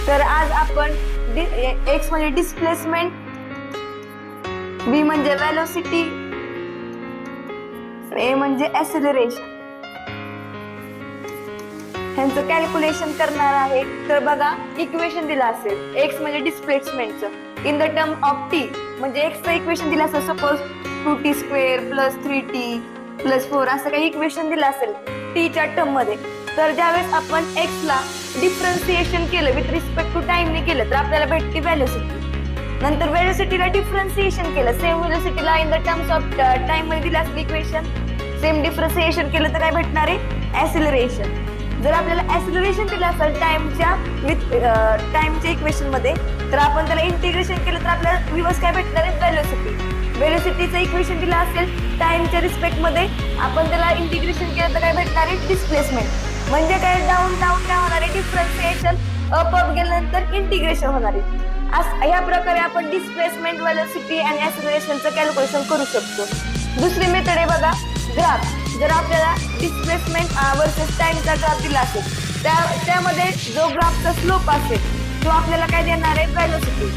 तर आज आपण एक्स म्हणजे डिस्प्लेसमेंट, बी म्हणजे वेलोसिटी, ए म्हणजे ऍक्सेलरेशन ह्यांचं कॅल्क्युलेशन करणार आहे. तर बघा, इक्वेशन दिलं असेल एक्स म्हणजे डिस्प्लेसमेंटचं in the term of t, म्हणजे एक्सचं इक्वेशन दिलं असेल सपोज 2t² + 3t + 4 असं काही इक्वेशन दिलं असेल टीच्या टर्म मध्ये. तर ज्यावेळेस आपण एक्स ला डिफरन्सिएशन केलं विथ रिस्पेक्ट टू टाइमने केलं तर आपल्याला भेटते व्हॅलोसिटी. नंतर व्हॅलोसिटीला डिफरन्सिएशन केलं, सेम व्हॅलोसिटीला in the terms of time मध्ये दिलं असेल इक्वेशन, सेम डिफरन्सिएशन केलं तर काय भेटणार आहे? ऍक्सेलरेशन. जर आपल्याला ऍक्सेलरेशन दिलं असेल टाइमच्या विथ टाइमच्या इक्वेशन मध्ये, तर आपण त्याला इंटिग्रेशन केलं तर आपल्याला रिव्हर्स काय भेटणार आहे? व्हॅलोसिटी. व्हॅलोसिटीचं इक्वेशन दिलं असेल टाइमच्या रिस्पेक्ट मध्ये, आपण त्याला इंटिग्रेशन केलं तर काय भेटणार आहे? डिस्प्लेसमेंट. म्हणजे काय, डाऊन डाऊन काय होणार आहे? डिफरन्सिएशन. अप अप गेल्यानंतर इंटिग्रेशन होणार आहे. या प्रकारे आपण डिस्प्लेसमेंट, व्हेलोसिटी आणि ऍक्सेलरेशनचं कॅल्क्युलेशन करू शकतो. दुसरी मेथड आहे बघा, ग्राफ. जर आपल्याला डिस्प्लेसमेंट वर्सेस टाइमचा ग्राफ दिला असेल, त्यामध्ये जो ग्राफचा स्लोप असेल तो आपल्याला काय देणार आहे? व्हेलोसिटी.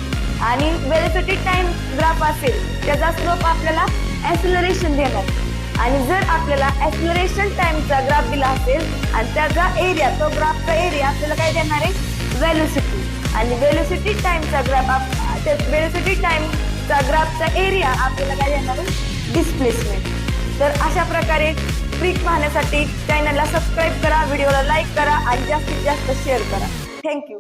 आणि व्हेलोसिटी टाइम ग्राफ असेल त्याचा स्लोप आपल्याला ऍक्सेलरेशन देणार. आणि जर आपल्याला ऍक्सेलरेशन टाइमचा ग्राफ दिला असेल आणि त्याचा एरिया, तो ग्राफचा एरिया आपल्याला काय देणार आहे? व्हेलोसिटी. आणि व्हेलोसिटी टाइमचा ग्राफ, व्हेलोसिटी टाइमचा ग्राफचा एरिया आपल्याला काय देणार आहे? डिस्प्लेसमेंट. तर अशा प्रकारे ट्रिक पाहण्यासाठी चॅनलला सबस्क्राईब करा, व्हिडिओला लाईक करा आणि जास्तीत जास्त शेअर करा. थँक्यू.